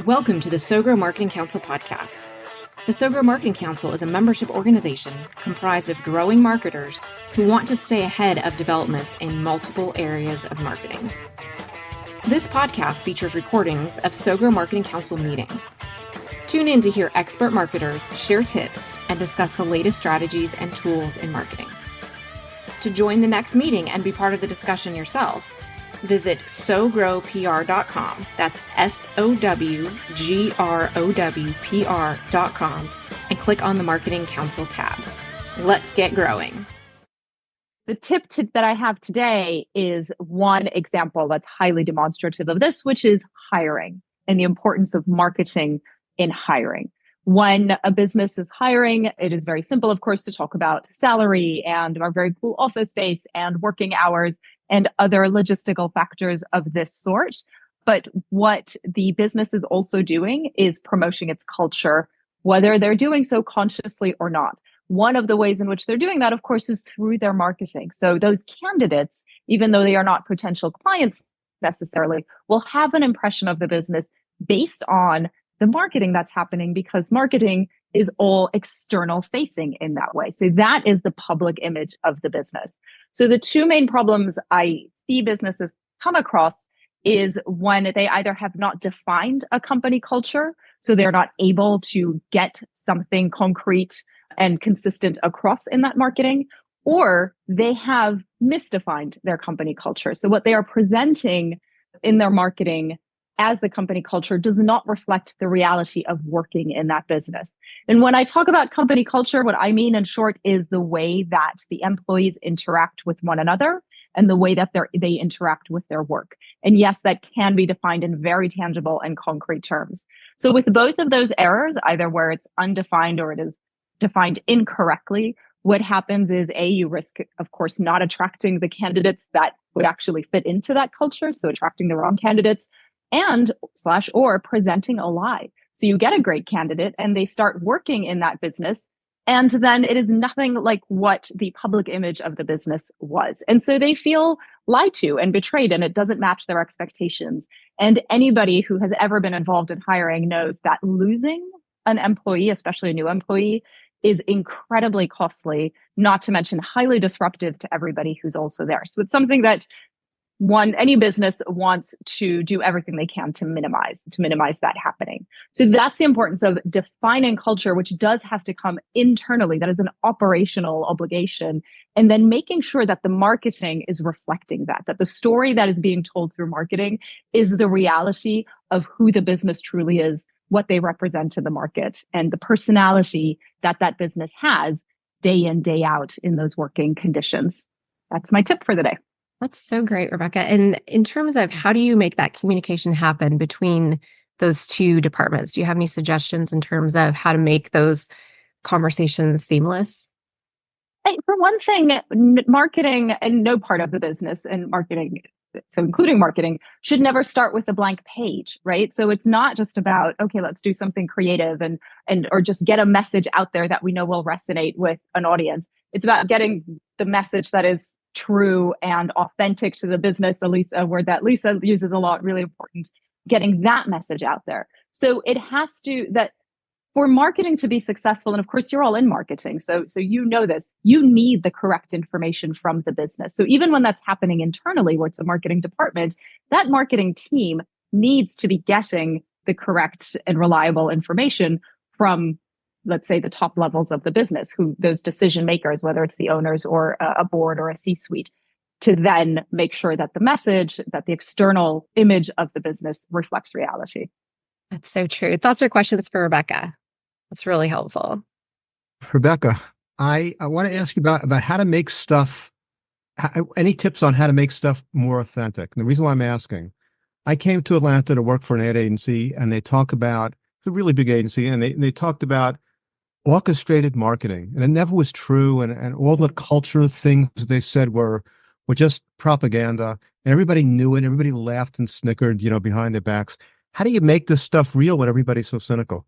Welcome to the SoGrow Marketing Council podcast. The SoGrow Marketing Council is a membership organization comprised of growing marketers who want to stay ahead of developments in multiple areas of marketing. This podcast features recordings of SoGrow Marketing Council meetings. Tune in to hear expert marketers share tips and discuss the latest strategies and tools in marketing. To join the next meeting and be part of the discussion yourself, visit sogrowpr.com. That's SOWGROWPR.com and click on the Marketing Council tab. Let's get growing. The tip that I have today is one example that's highly demonstrative of this, which is hiring and the importance of marketing in hiring. When a business is hiring, it is very simple, of course, to talk about salary and our very cool office space and working hours and other logistical factors of this sort. But what the business is also doing is promoting its culture, whether they're doing so consciously or not. One of the ways in which they're doing that, of course, is through their marketing. So those candidates, even though they are not potential clients necessarily, will have an impression of the business based on the marketing that's happening, because marketing is all external facing in that way. So that is the public image of the business. So the two main problems I see businesses come across is when they either have not defined a company culture, so they're not able to get something concrete and consistent across in that marketing, or they have misdefined their company culture. So what they are presenting in their marketing as the company culture does not reflect the reality of working in that business. And when I talk about company culture, what I mean in short is the way that the employees interact with one another and the way that they interact with their work. And yes, that can be defined in very tangible and concrete terms. So with both of those errors, either where it's undefined or it is defined incorrectly, what happens is you risk, of course, not attracting the candidates that would actually fit into that culture. So attracting the wrong candidates, and or presenting a lie. So you get a great candidate and they start working in that business, and then it is nothing like what the public image of the business was. And so they feel lied to and betrayed, and it doesn't match their expectations. And anybody who has ever been involved in hiring knows that losing an employee, especially a new employee, is incredibly costly, not to mention highly disruptive to everybody who's also there. So it's something that any business wants to do everything they can to minimize that happening. So that's the importance of defining culture, which does have to come internally. That is an operational obligation. And then making sure that the marketing is reflecting that the story that is being told through marketing is the reality of who the business truly is, what they represent to the market, and the personality that business has day in, day out in those working conditions. That's my tip for the day. That's so great, Rebecca. And in terms of how do you make that communication happen between those two departments? Do you have any suggestions in terms of how to make those conversations seamless? For one thing, marketing and no part of the business and marketing, so including marketing, should never start with a blank page, right? So it's not just about, okay, let's do something creative or just get a message out there that we know will resonate with an audience. It's about getting the message that is true and authentic to the business, a word that Lisa uses a lot, really important, getting that message out there. So it has to, that for marketing to be successful, and of course you're all in marketing, so you know this, you need the correct information from the business. So even when that's happening internally, where it's a marketing department, that marketing team needs to be getting the correct and reliable information from, let's say, the top levels of the business, who those decision makers, whether it's the owners or a board or a C-suite, to then make sure that the message, that the external image of the business reflects reality. That's so true. Thoughts or questions for Rebecca? That's really helpful. Rebecca, I want to ask you about how to make stuff, any tips on how to make stuff more authentic. And the reason why I'm asking, I came to Atlanta to work for an ad agency, and they talk about, it's a really big agency, and they talked about orchestrated marketing, and it never was true. And all the culture things they said were just propaganda, and everybody knew it. Everybody laughed and snickered, behind their backs. How do you make this stuff real when everybody's so cynical?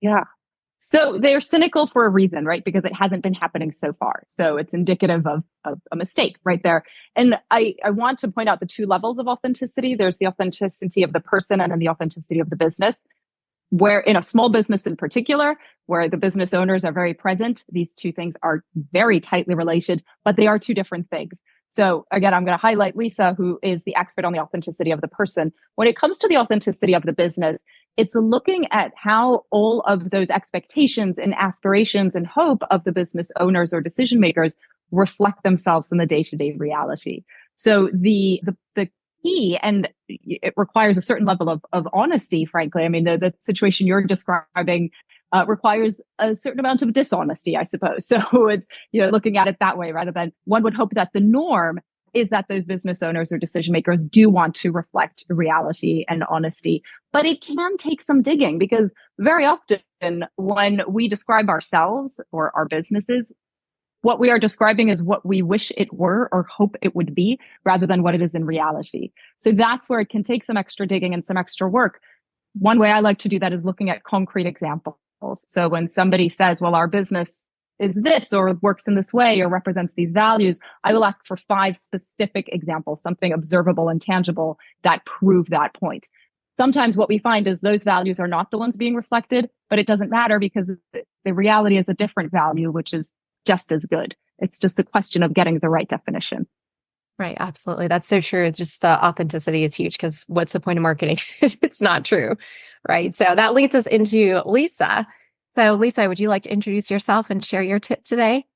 Yeah. So they're cynical for a reason, right? Because it hasn't been happening so far. So it's indicative of a mistake right there. And I want to point out the two levels of authenticity. There's the authenticity of the person and then the authenticity of the business. Where in a small business in particular, where the business owners are very present, these two things are very tightly related, but they are two different things. So again, I'm going to highlight Lisa, who is the expert on the authenticity of the person. When it comes to the authenticity of the business, it's looking at how all of those expectations and aspirations and hope of the business owners or decision makers reflect themselves in the day-to-day reality. So the key, and it requires a certain level of honesty, frankly. I mean, the situation you're describing requires a certain amount of dishonesty, I suppose. So it's, looking at it that way rather than one would hope that the norm is that those business owners or decision makers do want to reflect reality and honesty. But it can take some digging because very often when we describe ourselves or our businesses, what we are describing is what we wish it were or hope it would be rather than what it is in reality. So that's where it can take some extra digging and some extra work. One way I like to do that is looking at concrete examples. So when somebody says, well, our business is this or works in this way or represents these values, I will ask for 5 specific examples, something observable and tangible that prove that point. Sometimes what we find is those values are not the ones being reflected, but it doesn't matter because the reality is a different value, which is just as good. It's just a question of getting the right definition. Right. Absolutely. That's so true. It's just the authenticity is huge because what's the point of marketing? It's not true. Right. So that leads us into Lisa. So Lisa, would you like to introduce yourself and share your tip today?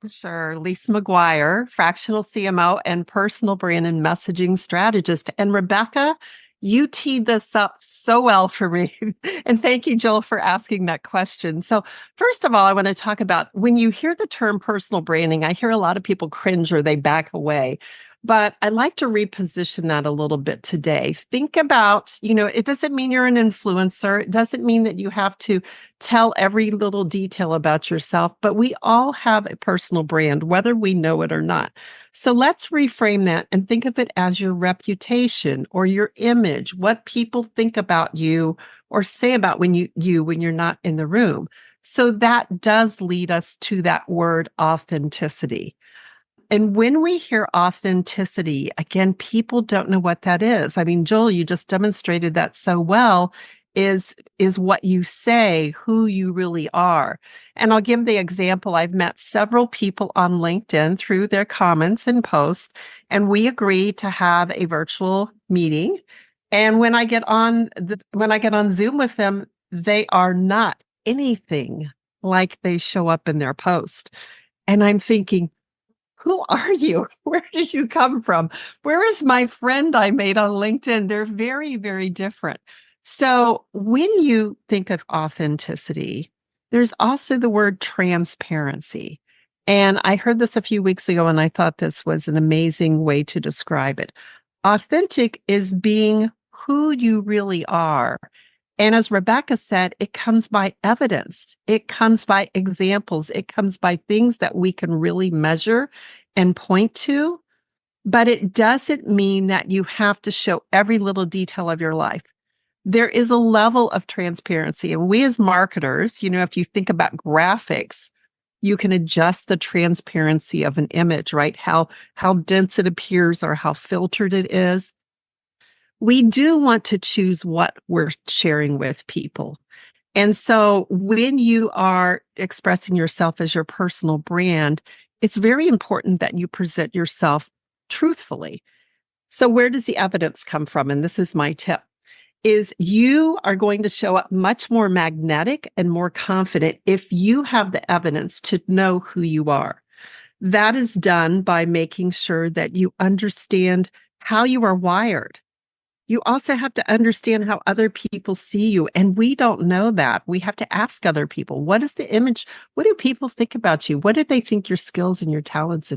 Sure. Lisa McGuire, fractional CMO and personal brand and messaging strategist. And Rebecca, you teed this up so well for me. And thank you, Joel, for asking that question. So first of all, I want to talk about when you hear the term personal branding, I hear a lot of people cringe or they back away. But I like to reposition that a little bit today. Think about, it doesn't mean you're an influencer. It doesn't mean that you have to tell every little detail about yourself, but we all have a personal brand, whether we know it or not. So let's reframe that and think of it as your reputation or your image, what people think about you or say about when you're not in the room. So that does lead us to that word authenticity. And when we hear authenticity, again, people don't know what that is. I mean, Joel, you just demonstrated that so well, is what you say, who you really are. And I'll give the example. I've met several people on LinkedIn through their comments and posts, and we agree to have a virtual meeting. And when I get on Zoom with them, they are not anything like they show up in their post. And I'm thinking, who are you? Where did you come from? Where is my friend I made on LinkedIn? They're very, very different. So when you think of authenticity, there's also the word transparency. And I heard this a few weeks ago, and I thought this was an amazing way to describe it. Authentic is being who you really are. And as Rebecca said, it comes by evidence. It comes by examples. It comes by things that we can really measure and point to. But it doesn't mean that you have to show every little detail of your life. There is a level of transparency. And we as marketers, if you think about graphics, you can adjust the transparency of an image, right? How dense it appears or how filtered it is. We do want to choose what we're sharing with people. And so when you are expressing yourself as your personal brand, it's very important that you present yourself truthfully. So where does the evidence come from? And this is my tip, is you are going to show up much more magnetic and more confident if you have the evidence to know who you are. That is done by making sure that you understand how you are wired. You also have to understand how other people see you. And we don't know that. We have to ask other people, what is the image? What do people think about you? What do they think your skills and your talents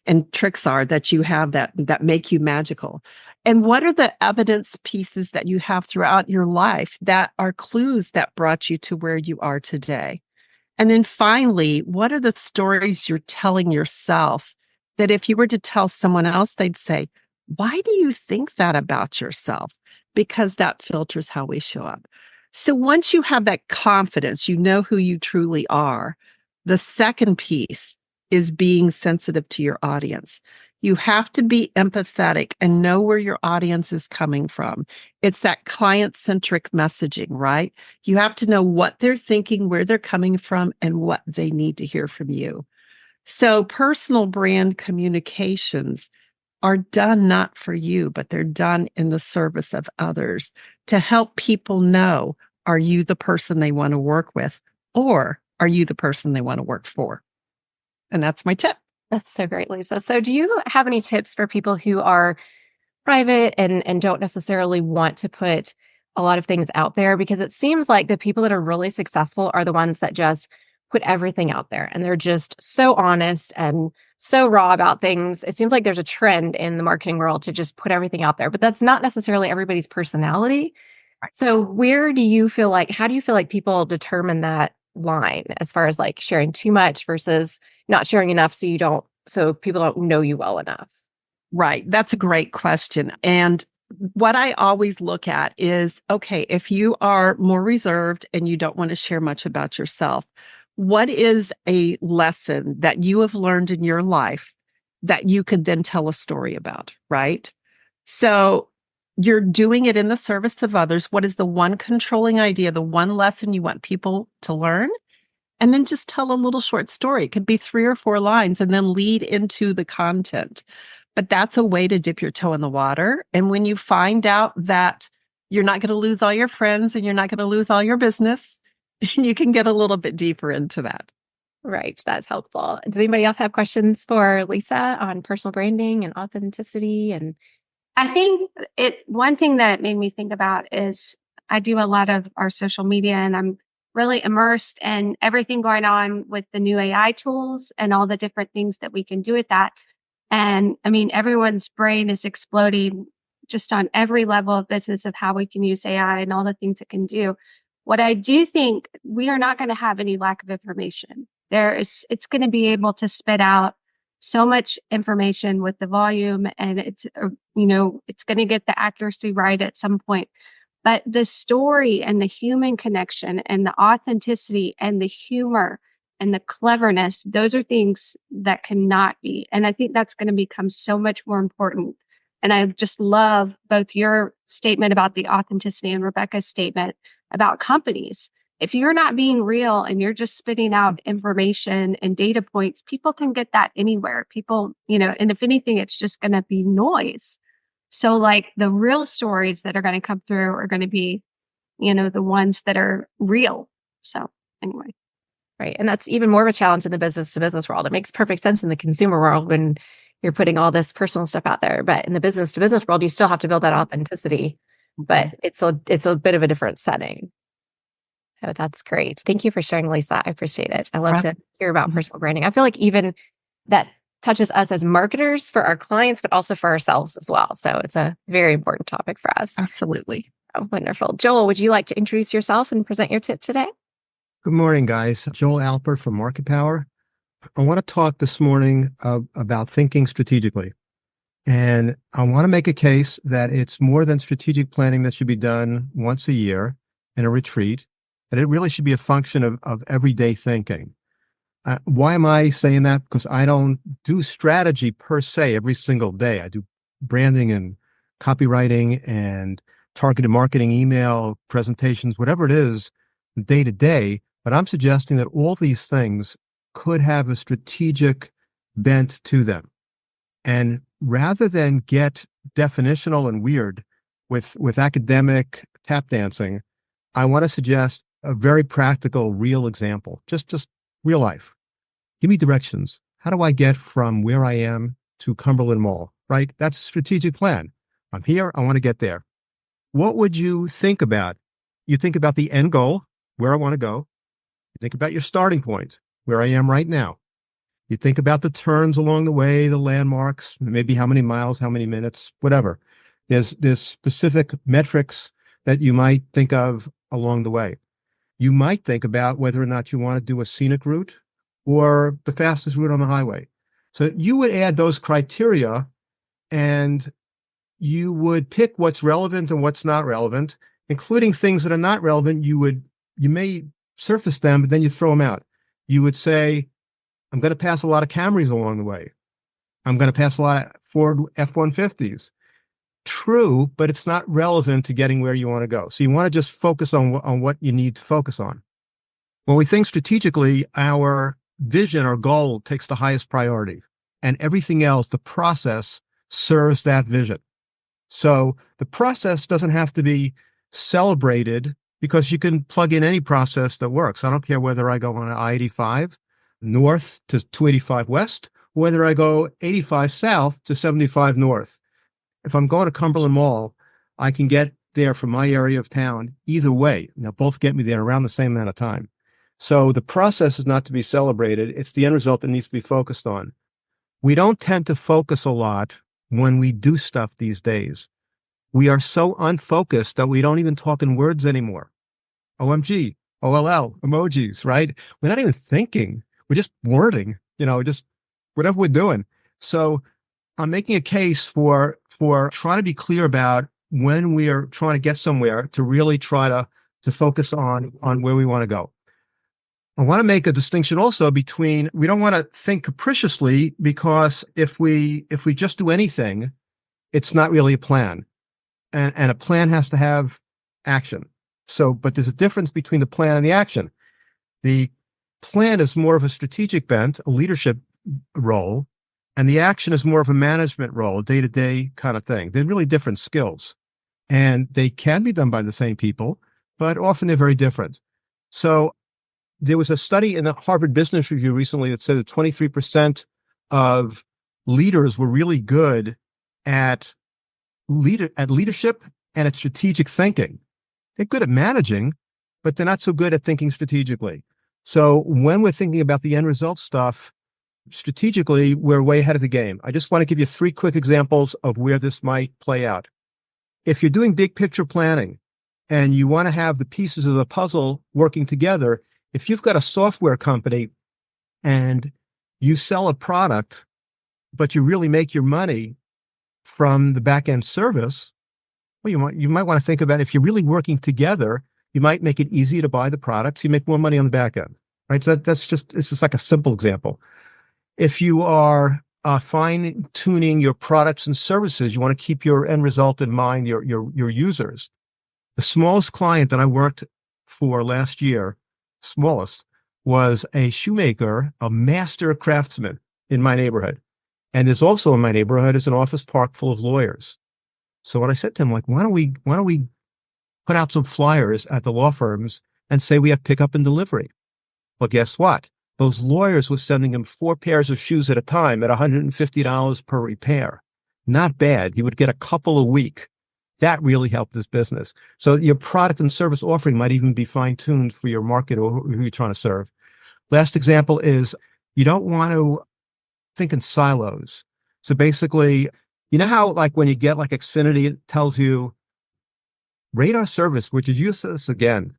and tricks are that you have that make you magical? And what are the evidence pieces that you have throughout your life that are clues that brought you to where you are today? And then finally, what are the stories you're telling yourself that if you were to tell someone else, they'd say, why do you think that about yourself? Because that filters how we show up. So once you have that confidence, you know who you truly are. The second piece is being sensitive to your audience. You have to be empathetic and know where your audience is coming from. It's that client-centric messaging, right? You have to know what they're thinking, where they're coming from, and what they need to hear from you. So personal brand communications are done not for you, but they're done in the service of others to help people know, are you the person they want to work with, or are you the person they want to work for? And that's my tip. That's so great, Lisa. So do you have any tips for people who are private and don't necessarily want to put a lot of things out there? Because it seems like the people that are really successful are the ones that just put everything out there, and they're just so honest and so raw about things. It seems like there's a trend in the marketing world to just put everything out there, but that's not necessarily everybody's personality. So how do you feel like people determine that line as far as like sharing too much versus not sharing enough so people don't know you well enough? Right. That's a great question. And what I always look at is, okay, if you are more reserved and you don't want to share much about yourself, what is a lesson that you have learned in your life that you could then tell a story about, right? So you're doing it in the service of others. What is the one controlling idea, the one lesson you want people to learn? And then just tell a little short story. It could be 3 or 4 lines and then lead into the content. But that's a way to dip your toe in the water. And when you find out that you're not going to lose all your friends and you're not going to lose all your business, you can get a little bit deeper into that. Right. That's helpful. Does anybody else have questions for Lisa on personal branding and authenticity? And I think one thing that it made me think about is I do a lot of our social media, and I'm really immersed in everything going on with the new AI tools and all the different things that we can do with that. And I mean, everyone's brain is exploding just on every level of business of how we can use AI and all the things it can do. What I do think, we are not going to have any lack of information. It's going to be able to spit out so much information with the volume, and it's going to get the accuracy right at some point. But the story and the human connection and the authenticity and the humor and the cleverness, those are things that cannot be. And I think that's going to become so much more important. And I just love both your statement about the authenticity and Rebecca's statement about companies. If you're not being real and you're just spitting out information and data points, people can get that anywhere. And if anything, it's just going to be noise. So like the real stories that are going to come through are going to be, the ones that are real. So anyway. right. And that's even more of a challenge in the business to business world. It makes perfect sense in the consumer world when you're putting all this personal stuff out there. But in the business to business world, you still have to build that authenticity, but it's a bit of a different setting. So that's great. Thank you for sharing, Lisa. I appreciate it. I love to hear about personal branding. I feel like even that touches us as marketers for our clients, but also for ourselves as well. So it's a very important topic for us. Absolutely. Oh, wonderful. Joel, would you like to introduce yourself and present your tip today? Good morning, guys. Joel Alpert from Market Power. I want to talk this morning about thinking strategically. And I want to make a case that it's more than strategic planning that should be done once a year in a retreat, and it really should be a function of everyday thinking. Why am I saying that? Because I don't do strategy per se every single day. I do branding and copywriting and targeted marketing, email, presentations, whatever it is, day to day. But I'm suggesting that all these things could have a strategic bent to them. And rather than get definitional and weird with academic tap dancing, I want to suggest a very practical, real example, just real life. Give me directions. How do I get from where I am to Cumberland Mall, right? That's a strategic plan. I'm here. I want to get there. What would you think about? You think about the end goal, where I want to go. You think about your starting point, where I am right now. You think about the turns along the way, the landmarks, maybe how many miles, how many minutes, whatever. There's specific metrics that you might think of along the way. You might think about whether or not you want to do a scenic route or the fastest route on the highway. So you would add those criteria and you would pick what's relevant and what's not relevant. including things that are not relevant. You may surface them, but then you throw them out. You would say, I'm going to pass a lot of Camrys along the way. I'm going to pass a lot of Ford F-150s. True, but it's not relevant to getting where you want to go. So you want to just focus on what you need to focus on. When we think strategically, our vision or goal takes the highest priority, and everything else, the process, serves that vision. So the process doesn't have to be celebrated because you can plug in any process that works. I don't care whether I go on I-85 north to 285 west, or whether I go 85 south to 75 north. If I'm going to Cumberland Mall, I can get there from my area of town either way. Now, both get me there around the same amount of time. So the process is not to be celebrated. It's the end result that needs to be focused on. We don't tend to focus a lot when we do stuff these days. We are so unfocused that we don't even talk in words anymore. OMG, OLL, emojis, right? We're not even thinking. We're just wording, just whatever we're doing. So I'm making a case for trying to be clear about when we are trying to get somewhere to really try to focus on where we want to go. I want to make a distinction also between, we don't want to think capriciously, because if we just do anything, it's not really a plan. And a plan has to have action. So, but there's a difference between the plan and the action. The plan is more of a strategic bent, a leadership role, and the action is more of a management role, a day-to-day kind of thing. They're really different skills, and they can be done by the same people, but often they're very different. So there was a study in the Harvard Business Review recently that said that 23% of leaders were really good at leadership and at strategic thinking. They're good at managing, but they're not so good at thinking strategically. So when we're thinking about the end result stuff, strategically, we're way ahead of the game. I just want to give you 3 quick examples of where this might play out. If you're doing big picture planning and you want to have the pieces of the puzzle working together, if you've got a software company and you sell a product, but you really make your money from the back-end service, well, you might want to think about, if you're really working together, you might make it easier to buy the products. You make more money on the back end, right? So it's just like a simple example. If you are fine-tuning your products and services, you want to keep your end result in mind, your users. The smallest client that I worked for last year, smallest, was a shoemaker, a master craftsman in my neighborhood. And there's also in my neighborhood is an office park full of lawyers. So what I said to him, like, why don't we put out some flyers at the law firms and say we have pickup and delivery? Well, guess what? Those lawyers were sending him 4 pairs of shoes at a time at $150 per repair. Not bad. He would get a couple a week. That really helped his business. So your product and service offering might even be fine-tuned for your market or who you're trying to serve. Last example is, you don't want to think in silos. So basically, you know how, like, when you get like Xfinity, it tells you, rate our service, would you use this again?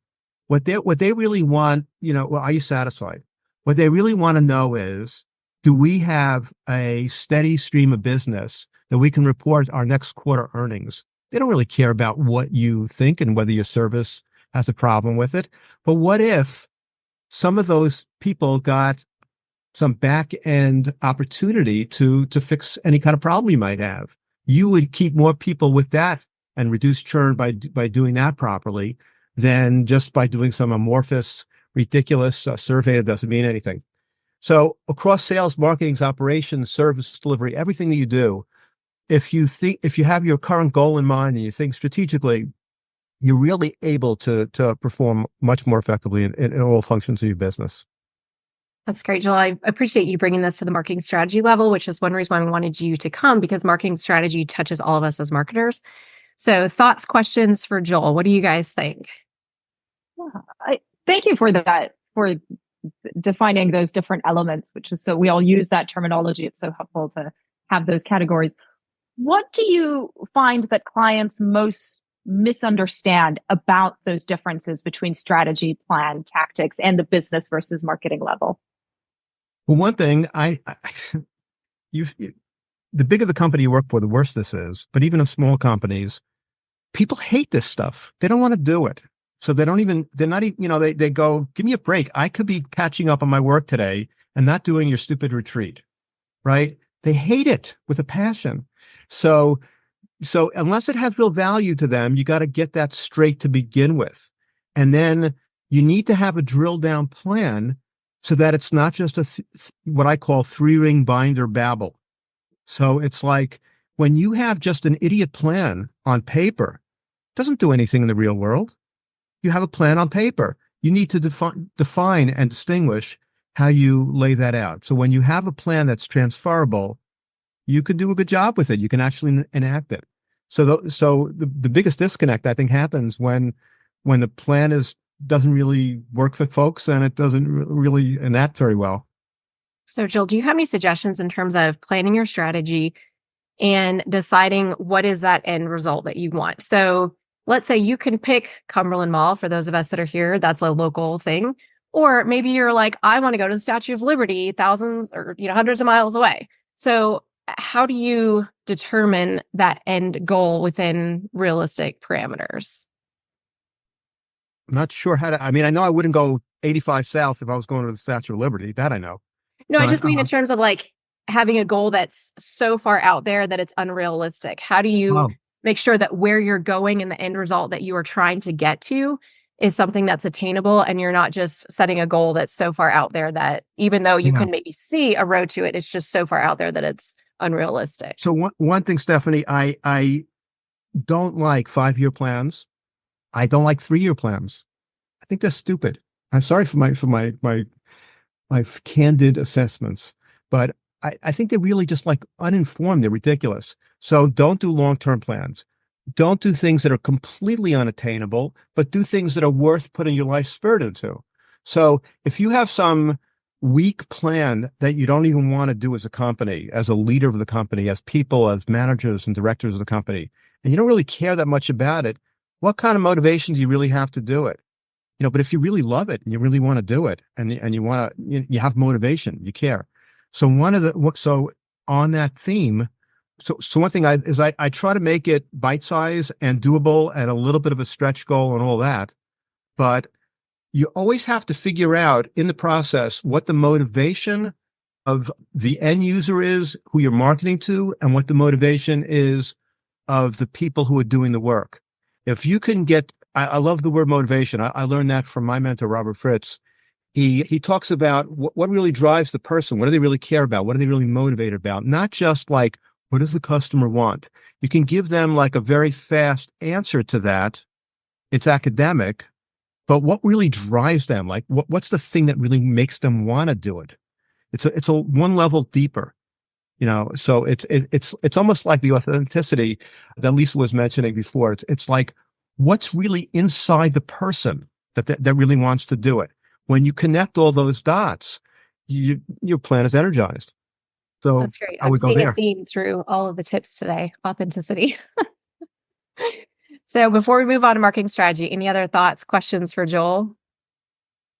What they really want, well, are you satisfied? What they really want to know is, do we have a steady stream of business that we can report our next quarter earnings? They don't really care about what you think and whether your service has a problem with it. But what if some of those people got some back end opportunity to fix any kind of problem you might have? You would keep more people with that and reduce churn by doing that properly than just by doing some amorphous, ridiculous survey that doesn't mean anything. So across sales, marketing, operations, service delivery, everything that you do, if you have your current goal in mind and you think strategically, you're really able to perform much more effectively in all functions of your business. That's great, Joel. I appreciate you bringing this to the marketing strategy level, which is one reason why we wanted you to come, because marketing strategy touches all of us as marketers. So thoughts, questions for Joel. What do you guys think? I thank you for that, for defining those different elements, which is, so we all use that terminology. It's so helpful to have those categories. What do you find that clients most misunderstand about those differences between strategy, plan, tactics, and the business versus marketing level? Well, one thing, the bigger the company you work for, the worse this is. But even in small companies, people hate this stuff. They don't want to do it. So they're not even, they go, give me a break. I could be catching up on my work today and not doing your stupid retreat, right? They hate it with a passion. So unless it has real value to them, you got to get that straight to begin with. And then you need to have a drill down plan so that it's not just what I call 3-ring binder babble. So it's like when you have just an idiot plan on paper, it doesn't do anything in the real world. You have a plan on paper. You need to define and distinguish how you lay that out. So when you have a plan that's transferable, you can do a good job with it. You can actually enact it. So the biggest disconnect, I think, happens when the plan doesn't really work for folks and it doesn't really enact very well. So, Jill, do you have any suggestions in terms of planning your strategy and deciding what is that end result that you want? So let's say you can pick Cumberland Mall for those of us that are here. That's a local thing. Or maybe you're like, I want to go to the Statue of Liberty, thousands or hundreds of miles away. So how do you determine that end goal within realistic parameters? I'm not sure how to. I mean, I know I wouldn't go 85 south if I was going to the Statue of Liberty. That I know. No, I just mean in terms of like having a goal that's so far out there that it's unrealistic. How do you make sure that where you're going and the end result that you are trying to get to is something that's attainable and you're not just setting a goal that's so far out there that even though you can maybe see a road to it, it's just so far out there that it's unrealistic. So one thing, Stephanie, I don't like 5-year plans. I don't like 3-year plans. I think that's stupid. I'm sorry for my candid assessments, but I think they're really just like uninformed. They're ridiculous. So don't do long-term plans. Don't do things that are completely unattainable, but do things that are worth putting your life spirit into. So if you have some weak plan that you don't even want to do as a company, as a leader of the company, as people, as managers and directors of the company, and you don't really care that much about it, what kind of motivation do you really have to do it? But if you really love it and you really want to do it and you want to, you have motivation, you care. So on that theme, so one thing I try to make it bite-sized and doable and a little bit of a stretch goal and all that, but you always have to figure out in the process what the motivation of the end user is, who you're marketing to, and what the motivation is of the people who are doing the work. If you can get, I love the word motivation. I learned that from my mentor, Robert Fritz. He talks about what really drives the person. What do they really care about? What are they really motivated about? Not just like, what does the customer want? You can give them like a very fast answer to that. It's academic, but what really drives them? Like what's the thing that really makes them want to do it? It's a one level deeper, so it's almost like the authenticity that Lisa was mentioning before. It's like, what's really inside the person that really wants to do it? When you connect all those dots, your plan is energized. So that's great. I'm seeing a theme through all of the tips today. Authenticity. So before we move on to marketing strategy, any other thoughts, questions for Joel?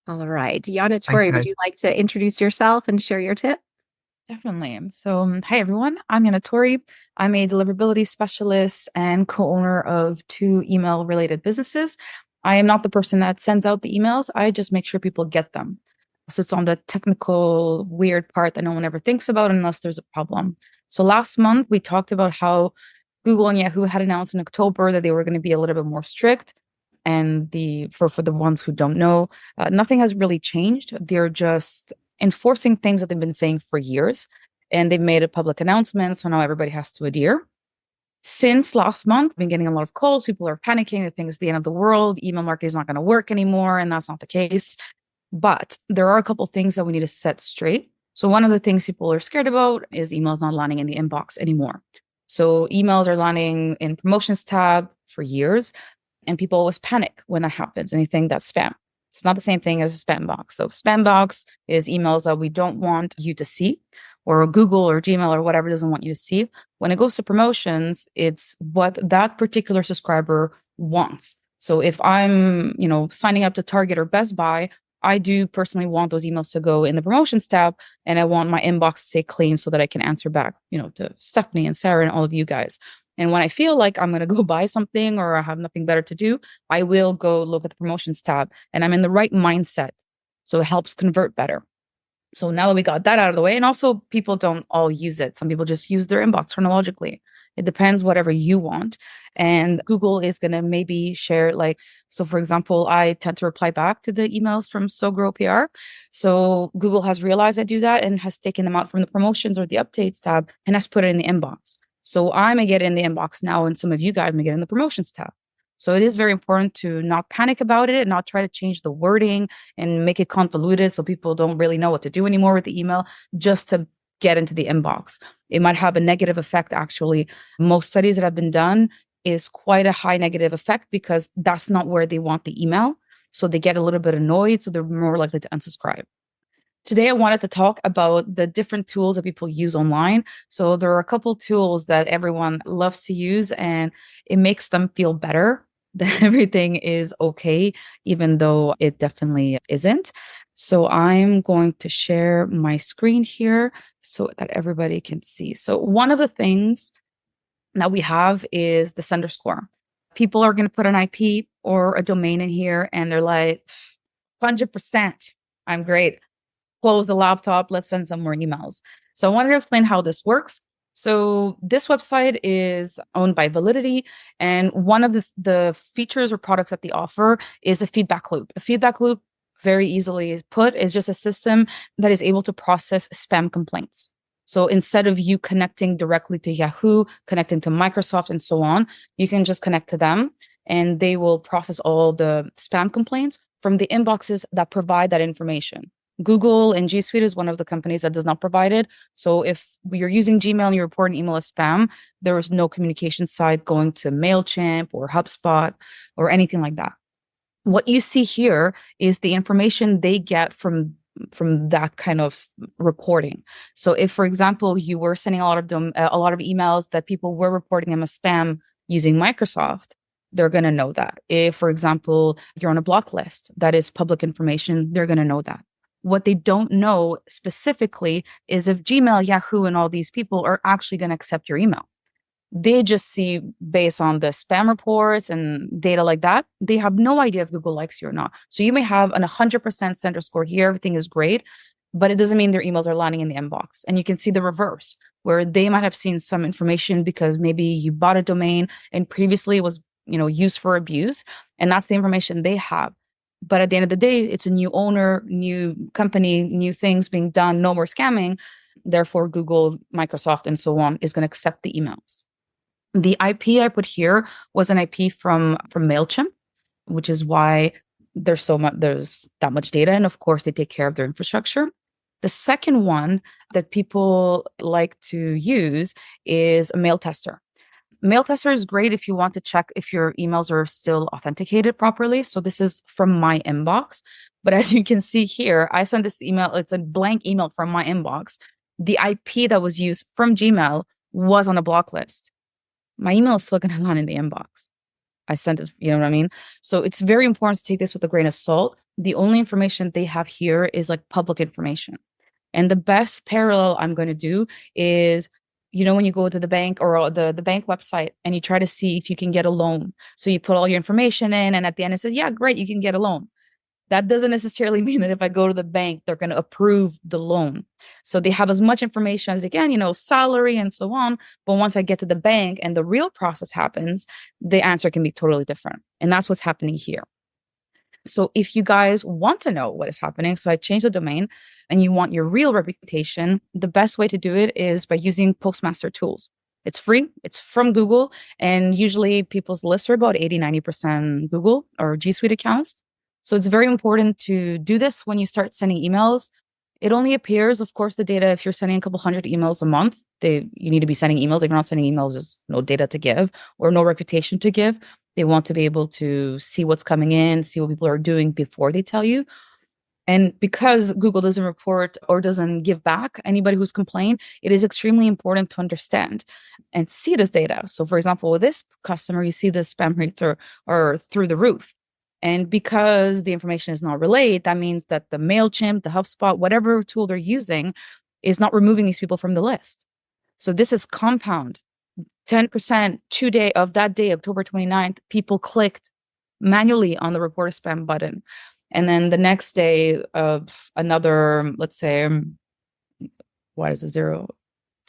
All right. Yana Tori, would you like to introduce yourself and share your tip? Definitely. So, hi, everyone. I'm Yana Tori. I'm a deliverability specialist and co-owner of 2 email-related businesses. I am not the person that sends out the emails. I just make sure people get them. So it's on the technical, weird part that no one ever thinks about unless there's a problem. So last month, we talked about how Google and Yahoo had announced in October that they were going to be a little bit more strict. And for the ones who don't know, nothing has really changed. They're just enforcing things that they've been saying for years. And they've made a public announcement. So now everybody has to adhere. Since last month, I've been getting a lot of calls. People are panicking. They think it's the end of the world. Email marketing is not going to work anymore. And that's not the case. But there are a couple of things that we need to set straight. So one of the things people are scared about is emails not landing in the inbox anymore. So emails are landing in promotions tab for years. And people always panic when that happens and they think that's spam. It's not the same thing as a spam box. So spam box is emails that we don't want you to see, or Google or Gmail or whatever doesn't want you to see. When it goes to promotions, it's what that particular subscriber wants. So if I'm, signing up to Target or Best Buy, I do personally want those emails to go in the promotions tab, and I want my inbox to stay clean so that I can answer back, to Stephanie and Sarah and all of you guys. And when I feel like I'm going to go buy something or I have nothing better to do, I will go look at the promotions tab and I'm in the right mindset. So it helps convert better. So now that we got that out of the way, and also people don't all use it. Some people just use their inbox chronologically. It depends whatever you want. And Google is going to maybe share so for example, I tend to reply back to the emails from So Grow PR. So Google has realized I do that and has taken them out from the promotions or the updates tab and has put it in the inbox. So I may get in the inbox now and some of you guys may get in the promotions tab. So it is very important to not panic about it and not try to change the wording and make it convoluted so people don't really know what to do anymore with the email just to get into the inbox. It might have a negative effect, actually. Most studies that have been done is quite a high negative effect because that's not where they want the email. So they get a little bit annoyed, so they're more likely to unsubscribe. Today, I wanted to talk about the different tools that people use online. So there are a couple tools that everyone loves to use, and it makes them feel better that everything is okay, even though it definitely isn't. So I'm going to share my screen here so that everybody can see. So one of the things that we have is the sender score. People are going to put an IP or a domain in here and they're like, 100%, I'm great. Close the laptop, let's send some more emails. So I wanted to explain how this works. So this website is owned by Validity, and one of the features or products that they offer is a feedback loop. A feedback loop, very easily put, is just a system that is able to process spam complaints. So instead of you connecting directly to Yahoo, connecting to Microsoft and so on, you can just connect to them and they will process all the spam complaints from the inboxes that provide that information. Google and G Suite is one of the companies that does not provide it. So if you're using Gmail and you report an email as spam, there is no communication side going to MailChimp or HubSpot or anything like that. What you see here is the information they get from that kind of reporting. So if, for example, you were sending a lot of emails that people were reporting them as spam using Microsoft, they're going to know that. If, for example, you're on a block list, that is public information, they're going to know that. What they don't know specifically is if Gmail, Yahoo, and all these people are actually going to accept your email. They just see based on the spam reports and data like that. They have no idea if Google likes you or not. So you may have an 100% sender score here. Everything is great, but it doesn't mean their emails are landing in the inbox. And you can see the reverse, where they might have seen some information because maybe you bought a domain and previously it was, used for abuse. And that's the information they have. But at the end of the day, it's a new owner, new company, new things being done, no more scamming. Therefore, Google, Microsoft, and so on is going to accept the emails. The IP I put here was an IP from MailChimp, which is why there's that much data. And of course, they take care of their infrastructure. The second one that people like to use is a mail tester. Mail tester is great if you want to check if your emails are still authenticated properly. So this is from my inbox. But as you can see here, I sent this email. It's a blank email from my inbox. The IP that was used from Gmail was on a block list. My email is still going to land in the inbox. I sent it, you know what I mean? So it's very important to take this with a grain of salt. The only information they have here is like public information. And the best parallel I'm going to do is, when you go to the bank or the bank website and you try to see if you can get a loan. So you put all your information in and at the end it says, yeah, great, you can get a loan. That doesn't necessarily mean that if I go to the bank, they're going to approve the loan. So they have as much information as they can, salary and so on. But once I get to the bank and the real process happens, the answer can be totally different. And that's what's happening here. So if you guys want to know what is happening, so I changed the domain and you want your real reputation, the best way to do it is by using Postmaster tools. It's free. It's from Google. And usually people's lists are about 80-90% Google or G Suite accounts. So it's very important to do this when you start sending emails. It only appears, of course, the data, if you're sending a couple hundred emails a month, you need to be sending emails. If you're not sending emails, there's no data to give or no reputation to give. They want to be able to see what's coming in, see what people are doing before they tell you. And because Google doesn't report or doesn't give back anybody who's complained, it is extremely important to understand and see this data. So for example, with this customer, you see the spam rates are through the roof. And because the information is not relayed, that means that the MailChimp, the HubSpot, whatever tool they're using is not removing these people from the list. So this is compound 10% today of that day, October 29th, people clicked manually on the report a spam button. And then the next day of another, let's say, what is it,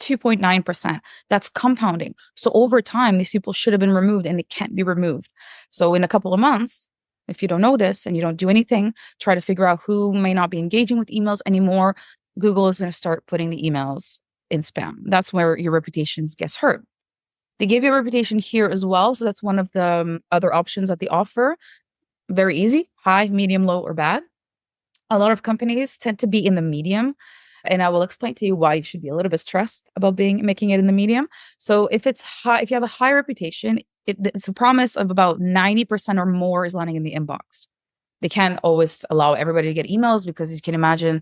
2.9%. That's compounding. So over time, these people should have been removed and they can't be removed. So in a couple of months, if you don't know this and you don't do anything, try to figure out who may not be engaging with emails anymore. Google is going to start putting the emails in spam. That's where your reputation gets hurt. They gave you a reputation here as well. So that's one of the other options that they offer. Very easy, high, medium, low, or bad. A lot of companies tend to be in the medium. And I will explain to you why you should be a little bit stressed about making it in the medium. So if it's high, if you have a high reputation, it's a promise of about 90% or more is landing in the inbox. They can't always allow everybody to get emails because you can imagine,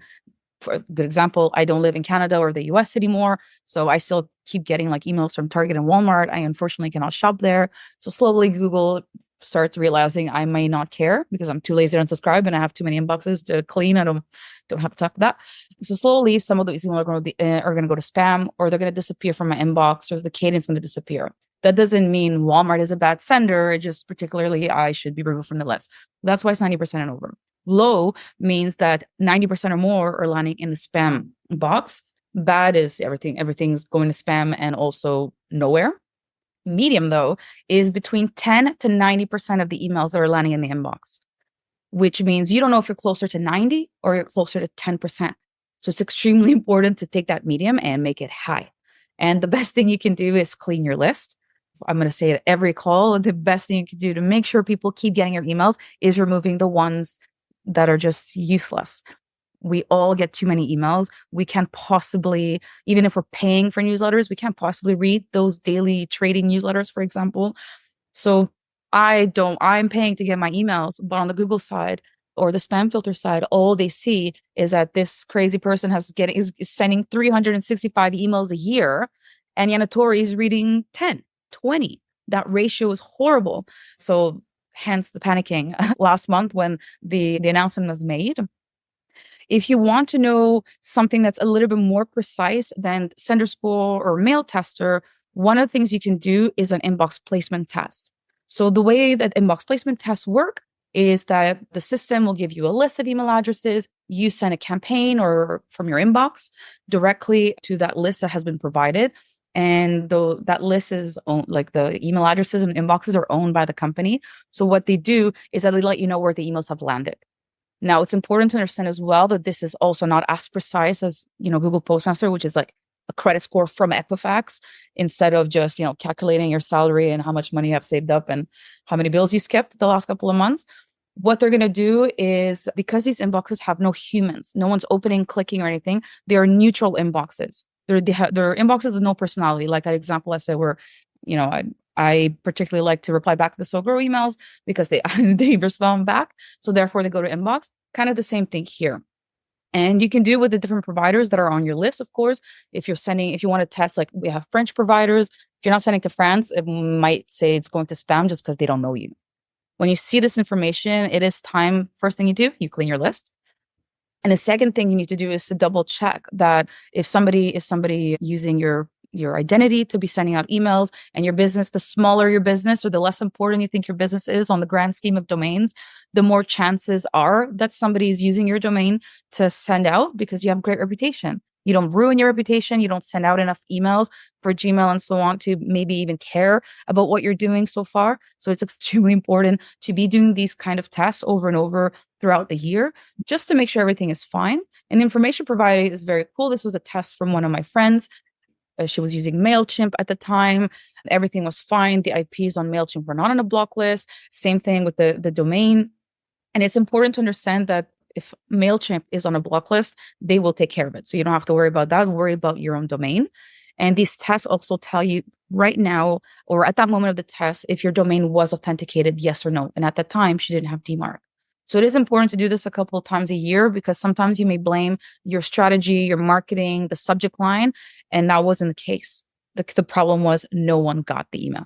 for a good example, I don't live in Canada or the US anymore. So I still keep getting like emails from Target and Walmart. I unfortunately cannot shop there. So slowly Google starts realizing I may not care because I'm too lazy to unsubscribe and I have too many inboxes to clean. I don't have time for that. So slowly some of these emails are going to go to spam, or they're going to disappear from my inbox, or the cadence is going to disappear. That doesn't mean Walmart is a bad sender. It just particularly I should be removed from the list. That's why it's 90% and over. Low means that 90% or more are landing in the spam box. Bad is everything's going to spam and also nowhere. Medium, though, is between 10 to 90% of the emails that are landing in the inbox, which means you don't know if you're closer to 90 or you're closer to 10%. So it's extremely important to take that medium and make it high. And the best thing you can do is clean your list. I'm going to say it every call. The best thing you can do to make sure people keep getting your emails is removing the ones that are just useless. We all get too many emails. We can't possibly, even if we're paying for newsletters, we can't possibly read those daily trading newsletters, for example. So I'm paying to get my emails, but on the Google side or the spam filter side, all they see is that this crazy person is sending 365 emails a year, and Yanatori is reading 10, 20. That ratio is horrible. So hence the panicking last month when the announcement was made. If you want to know something that's a little bit more precise than Sender Score or Mail Tester, one of the things you can do is an inbox placement test. So the way that inbox placement tests work is that the system will give you a list of email addresses. You send a campaign or from your inbox directly to that list that has been provided. And that list is like the email addresses and inboxes are owned by the company. So what they do is that they let you know where the emails have landed. Now, it's important to understand as well that this is also not as precise as, Google Postmaster, which is like a credit score from Equifax, instead of just, calculating your salary and how much money you have saved up and how many bills you skipped the last couple of months. What they're going to do is, because these inboxes have no humans, no one's opening, clicking or anything, they are neutral inboxes. They're inboxes with no personality. Like that example I said where, I particularly like to reply back to the So Grow emails because they respond back. So therefore they go to inbox. Kind of the same thing here. And you can do it with the different providers that are on your list, of course. If you want to test, like we have French providers, if you're not sending to France, it might say it's going to spam just because they don't know you. When you see this information, it is time. First thing you do, you clean your list. And the second thing you need to do is to double check that if somebody using your identity to be sending out emails, and your business, the smaller your business or the less important you think your business is on the grand scheme of domains, the more chances are that somebody is using your domain to send out because you have great reputation. You don't ruin your reputation. You don't send out enough emails for Gmail and so on to maybe even care about what you're doing so far. So it's extremely important to be doing these kind of tests over and over throughout the year, just to make sure everything is fine. And information provided is very cool. This was a test from one of my friends. She was using MailChimp at the time. Everything was fine. The IPs on MailChimp were not on a block list. Same thing with the domain. And it's important to understand that if MailChimp is on a block list, they will take care of it. So you don't have to worry about that. Worry about your own domain. And these tests also tell you right now, or at that moment of the test, if your domain was authenticated, yes or no. And at that time, she didn't have DMARC. So it is important to do this a couple of times a year, because sometimes you may blame your strategy, your marketing, the subject line, and that wasn't the case. The problem was no one got the email.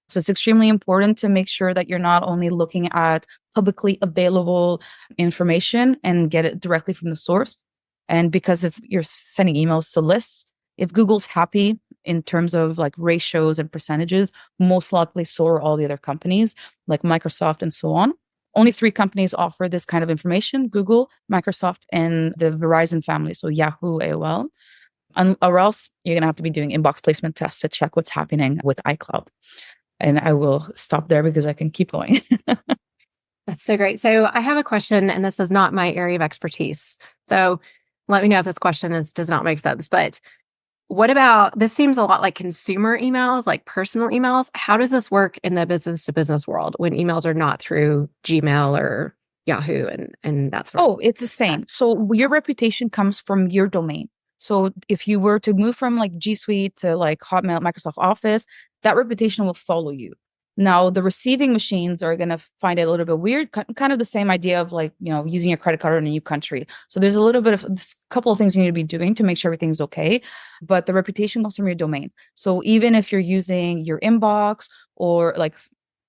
So it's extremely important to make sure that you're not only looking at publicly available information and get it directly from the source. And because you're sending emails to lists, if Google's happy in terms of like ratios and percentages, most likely so are all the other companies like Microsoft and so on. Only 3 companies offer this kind of information: Google, Microsoft, and the Verizon family. So Yahoo, AOL. Or else you're going to have to be doing inbox placement tests to check what's happening with iCloud. And I will stop there because I can keep going. That's so great. So I have a question, and this is not my area of expertise. So let me know if this question does not make sense. But what about, this seems a lot like consumer emails, like personal emails. How does this work in the business to business world when emails are not through Gmail or Yahoo and that sort of? Oh, it's the same. So your reputation comes from your domain. So if you were to move from like G Suite to like Hotmail, Microsoft Office, that reputation will follow you. Now, the receiving machines are going to find it a little bit weird, kind of the same idea of like, using your credit card in a new country. So there's a little bit of a couple of things you need to be doing to make sure everything's okay. But the reputation comes from your domain. So even if you're using your inbox, or like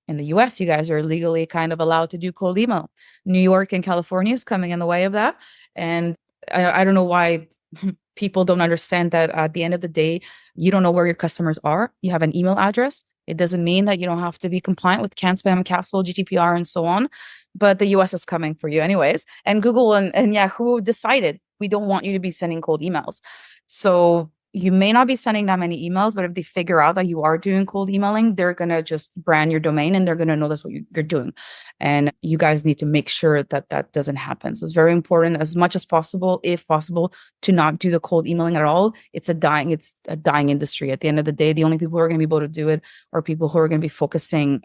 in the US, you guys are legally kind of allowed to do cold email. New York and California is coming in the way of that. And I don't know why people don't understand that at the end of the day, you don't know where your customers are. You have an email address. It doesn't mean that you don't have to be compliant with CAN spam, CASL, GDPR, and so on. But the US is coming for you anyways. And Google and Yahoo decided we don't want you to be sending cold emails. So you may not be sending that many emails, but if they figure out that you are doing cold emailing, they're going to just brand your domain and they're going to know that's what you're doing. And you guys need to make sure that that doesn't happen. So it's very important, as much as possible, if possible, to not do the cold emailing at all. It's a dying industry. At the end of the day, the only people who are going to be able to do it are people who are going to be focusing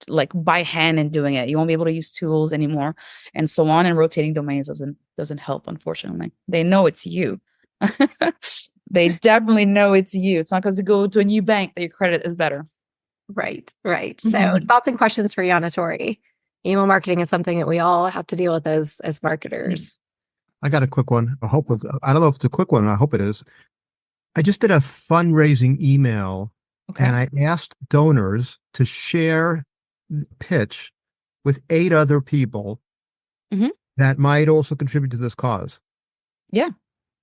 like by hand and doing it. You won't be able to use tools anymore and so on. And rotating domains doesn't help, unfortunately. They know it's you. They definitely know it's you. It's not because you go to a new bank that your credit is better. Right. So thoughts and questions for Yana Tori. Email marketing is something that we all have to deal with as marketers. I got a quick one. I don't know if it's a quick one. I hope it is. I just did a fundraising email, and I asked donors to share the pitch with 8 other people that might also contribute to this cause. Yeah.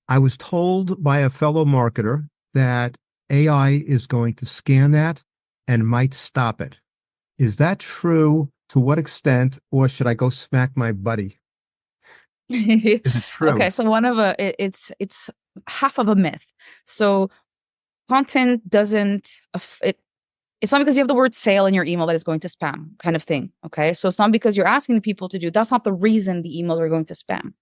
I was told by a fellow marketer that AI is going to scan that and might stop it. Is that true? To what extent? Or should I go smack my buddy? Is it true? Okay, so it's half of a myth. So content doesn't it's not because you have the word sale in your email that is going to spam, kind of thing. Okay, so it's not because you're asking people to do. That's not the reason the emails are going to spam.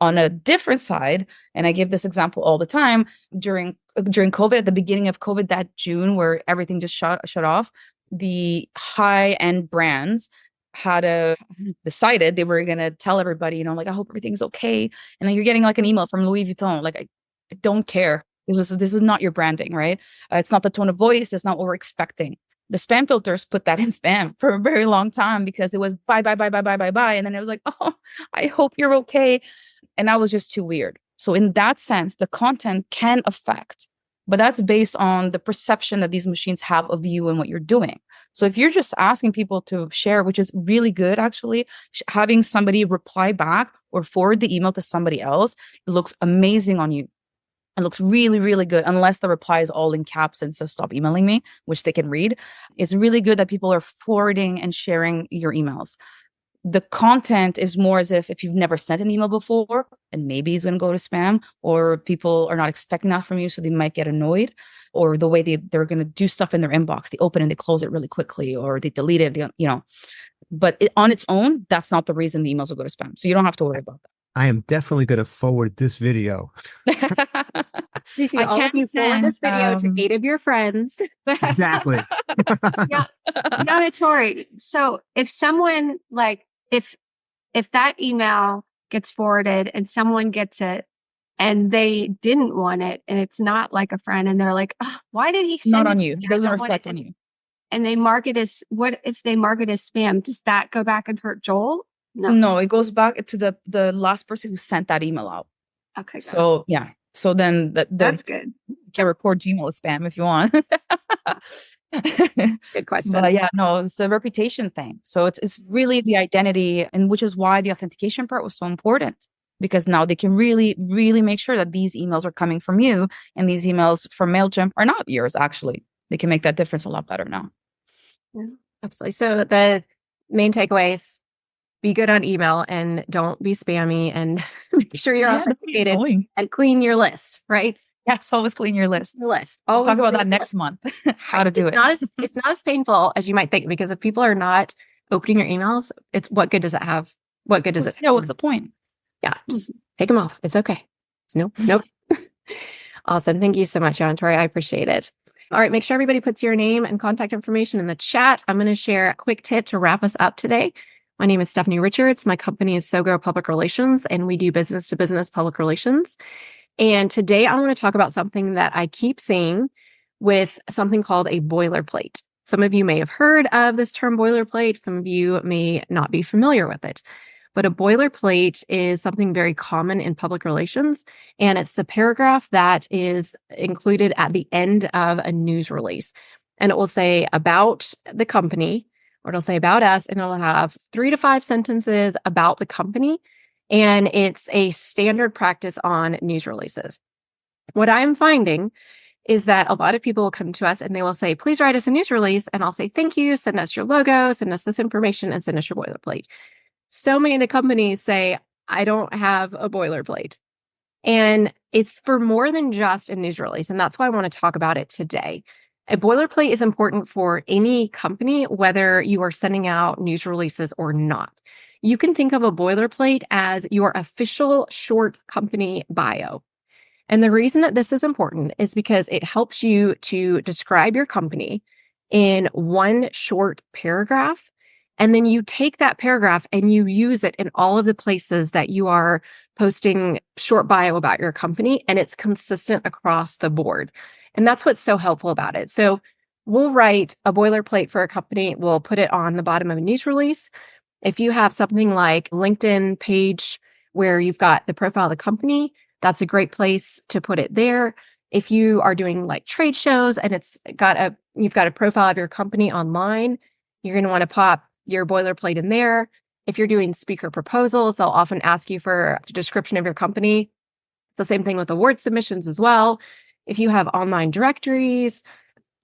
On a different side, and I give this example all the time, during COVID, at the beginning of COVID, that June where everything just shut off, the high-end brands had decided they were going to tell everybody, like, I hope everything's okay. And then you're getting like an email from Louis Vuitton, like, I don't care. This is not your branding, right? It's not the tone of voice. It's not what we're expecting. The spam filters put that in spam for a very long time because it was bye. And then it was like, oh, I hope you're okay. And that was just too weird. So in that sense, the content can affect, but that's based on the perception that these machines have of you and what you're doing. So if you're just asking people to share, which is really good, actually, having somebody reply back or forward the email to somebody else, it looks amazing on you. It looks really, really good, unless the reply is all in caps and says, stop emailing me, which they can read. It's really good that people are forwarding and sharing your emails. The content is more as if you've never sent an email before, and maybe it's going to go to spam, or people are not expecting that from you, so they might get annoyed, or the way they're going to do stuff in their inbox, they open and they close it really quickly, or they delete it, But on its own, that's not the reason the emails will go to spam. So you don't have to worry about that. I am definitely going to forward this video. Please do all of you forward this video to 8 of your friends. Exactly. Yeah, Yana Tori. So if someone if that email gets forwarded and someone gets it and they didn't want it, and it's not like a friend, and they're like, oh, why did he send not on this you? to me? It doesn't reflect on you. And they mark it as, what if they mark it as spam? Does that go back and hurt Joel? No, it goes back to the last person who sent that email out. Okay. So yeah. So then that's good. You can report Gmail as spam if you want. Good question. But yeah, no, it's a reputation thing. So it's really the identity, and which is why the authentication part was so important. because now they can really, really make sure that these emails are coming from you and these emails from MailChimp are not yours, actually. They can make that difference a lot better now. Yeah, absolutely. So the main takeaways: be good on email and don't be spammy, and make sure you're authenticated and clean your list, right? Yes, always clean your list. Your list. We'll Always talk about that clean next month, how to do it. It's not as painful as you might think, because if people are not opening your emails, what good does it have? What good does it? Yeah, what's the point? Yeah, just take them off. It's okay. Nope. Awesome. Thank you so much, Tori. I appreciate it. All right. Make sure everybody puts your name and contact information in the chat. I'm going to share a quick tip to wrap us up today. My name is Stephanie Richards. My company is SoGo Public Relations, and we do business to business public relations. And today I want to talk about something that I keep seeing with something called a boilerplate. Some of you may have heard of this term boilerplate. Some of you may not be familiar with it. But a boilerplate is something very common in public relations, and it's the paragraph that is included at the end of a news release. And it will say about the company, or it'll say about us, and it'll have 3 to 5 sentences about the company. And it's a standard practice on news releases. What I'm finding is that a lot of people will come to us and they will say, please write us a news release. And I'll say, thank you, send us your logo, send us this information, and send us your boilerplate. So many of the companies say, I don't have a boilerplate. And it's for more than just a news release. And that's why I want to talk about it today. A boilerplate is important for any company, whether you are sending out news releases or not. You can think of a boilerplate as your official short company bio. And the reason that this is important is because it helps you to describe your company in one short paragraph. And then you take that paragraph and you use it in all of the places that you are posting short bio about your company, and it's consistent across the board. And that's what's so helpful about it. So we'll write a boilerplate for a company. We'll put it on the bottom of a news release. If you have something like LinkedIn page where you've got the profile of the company, that's a great place to put it there. If you are doing like trade shows and you've got a profile of your company online, you're going to want to pop your boilerplate in there. If you're doing speaker proposals, they'll often ask you for a description of your company. It's the same thing with award submissions as well. If you have online directories,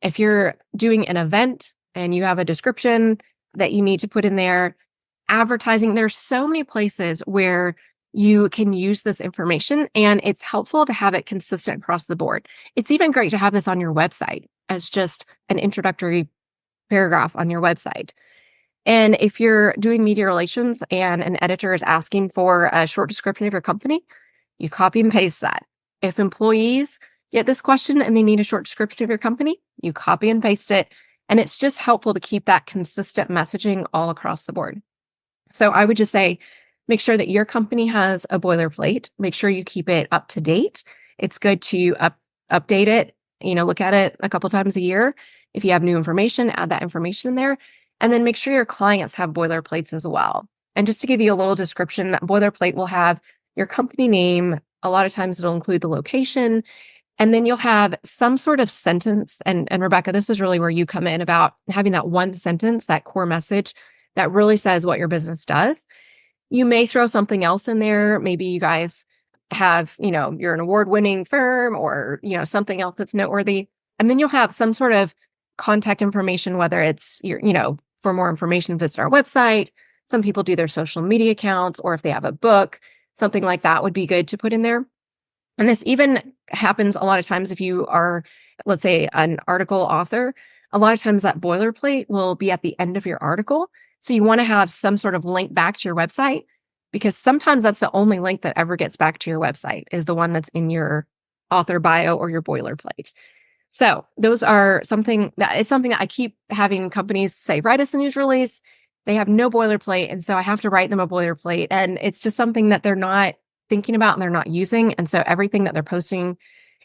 if you're doing an event and you have a description that you need to put in there, advertising, there's so many places where you can use this information, and it's helpful to have it consistent across the board. It's even great to have this on your website as just an introductory paragraph on your website. And if you're doing media relations and an editor is asking for a short description of your company, you copy and paste that. If employees get this question and they need a short description of your company, you copy and paste it. And it's just helpful to keep that consistent messaging all across the board. So I would just say, make sure that your company has a boilerplate. Make sure you keep it up to date. It's good to update it, look at it a couple times a year. If you have new information, add that information in there. And then make sure your clients have boilerplates as well. And just to give you a little description, that boilerplate will have your company name. A lot of times it'll include the location. And then you'll have some sort of sentence. And Rebecca, this is really where you come in about having that one sentence, that core message that really says what your business does. You may throw something else in there. Maybe you guys have, you're an award-winning firm, or, something else that's noteworthy. And then you'll have some sort of contact information, whether it's for more information, visit our website. Some people do their social media accounts, or if they have a book, something like that would be good to put in there. And this even happens a lot of times if you are, let's say, an article author. A lot of times that boilerplate will be at the end of your article. So you want to have some sort of link back to your website, because sometimes that's the only link that ever gets back to your website, is the one that's in your author bio or your boilerplate. So those are something that I keep having companies say, write us a news release. They have no boilerplate. And so I have to write them a boilerplate. And it's just something that they're not thinking about and they're not using. And so everything that they're posting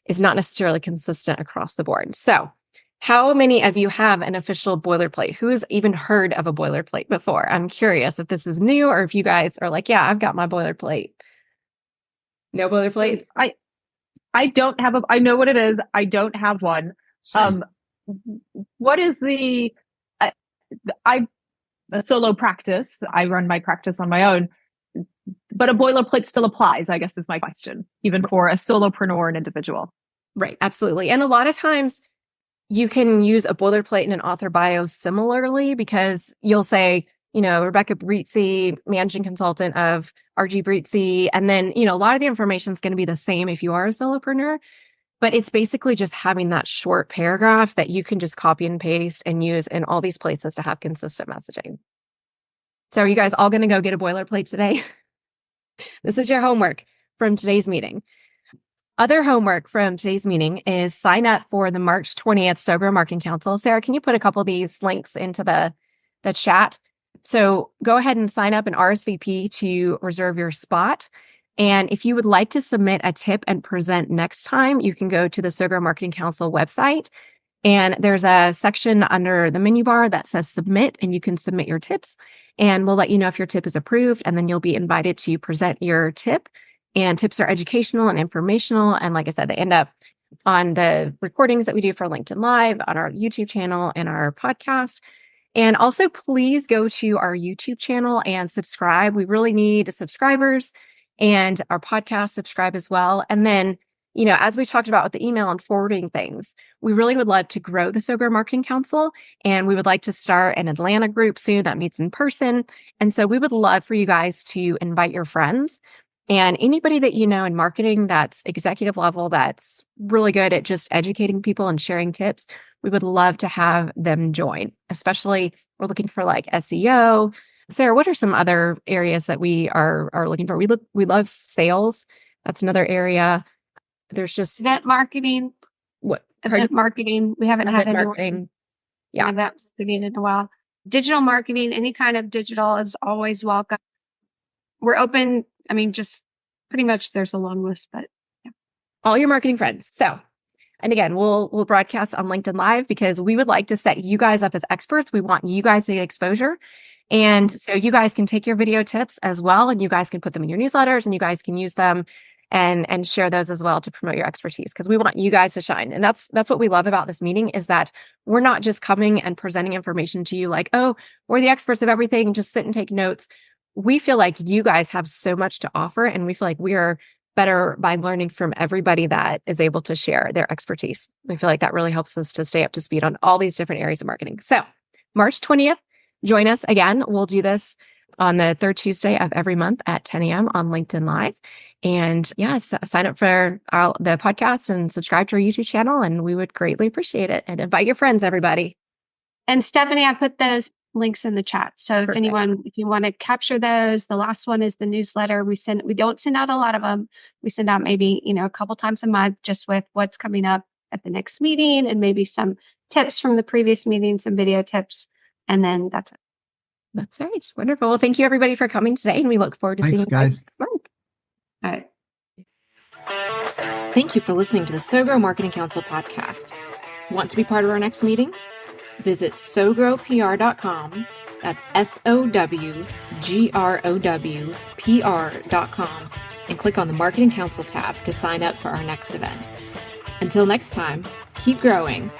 is not necessarily consistent across the board. So how many of you have an official boilerplate? Who's even heard of a boilerplate before? I'm curious if this is new, or if you guys are like, yeah, I've got my boilerplate. No boilerplates? I don't have I know what it is. I don't have one. What is I a solo practice? I run my practice on my own. But a boilerplate still applies, I guess is my question, even for a solopreneur or an individual. Right. Absolutely. And a lot of times you can use a boilerplate in an author bio similarly, because you'll say, Rebecca Breezy, managing consultant of RG Breezy. And then, a lot of the information is going to be the same if you are a solopreneur, but it's basically just having that short paragraph that you can just copy and paste and use in all these places to have consistent messaging. So are you guys all going to go get a boilerplate today? This is your homework from today's meeting. Other homework from today's meeting is sign up for the March 20th Sober Marketing Council. Sarah, can you put a couple of these links into the chat? So go ahead and sign up and RSVP to reserve your spot. And if you would like to submit a tip and present next time, you can go to the Sober Marketing Council website. And there's a section under the menu bar that says submit, and you can submit your tips. And we'll let you know if your tip is approved, and then you'll be invited to present your tip. And tips are educational and informational. And like I said, they end up on the recordings that we do for LinkedIn Live, on our YouTube channel, and our podcast. And also, please go to our YouTube channel and subscribe. We really need subscribers, and our podcast, subscribe as well. And then, as we talked about with the email and forwarding things, we really would love to grow the Sober Marketing Council. And we would like to start an Atlanta group soon that meets in person. And so we would love for you guys to invite your friends and anybody that you know in marketing that's executive level, that's really good at just educating people and sharing tips. We would love to have them join, especially we're looking for like SEO. Sarah, what are some other areas that we are looking for? We love sales. That's another area. There's just event marketing. What? Event marketing. We haven't had any marketing. Yeah, that's been in a while. Digital marketing, any kind of digital is always welcome. We're open. I mean, just pretty much there's a long list, but yeah. All your marketing friends. So, and again, we'll broadcast on LinkedIn Live because we would like to set you guys up as experts. We want you guys to get exposure. And so you guys can take your video tips as well, and you guys can put them in your newsletters, and you guys can use them and share those as well to promote your expertise, because we want you guys to shine. And that's what we love about this meeting, is that we're not just coming and presenting information to you like, oh, we're the experts of everything, just sit and take notes. We feel like you guys have so much to offer, and we feel like we are better by learning from everybody that is able to share their expertise. We feel like that really helps us to stay up to speed on all these different areas of marketing. So March 20th, join us again. We'll do this on the third Tuesday of every month at 10 a.m. on LinkedIn Live. And sign up for the podcast and subscribe to our YouTube channel, and we would greatly appreciate it. And invite your friends, everybody. And Stephanie, I put those links in the chat. So Perfect. if you want to capture those, the last one is the newsletter. We don't send out a lot of them. We send out maybe, a couple times a month, just with what's coming up at the next meeting, and maybe some tips from the previous meeting, some video tips. And then that's it. That's right. Wonderful. Well, thank you everybody for coming today, and we look forward to seeing you guys next month. All right. Thank you for listening to the SoGrow Marketing Council podcast. Want to be part of our next meeting? Visit sogrowpr.com. That's SOWGROWPR.com, and click on the Marketing Council tab to sign up for our next event. Until next time, keep growing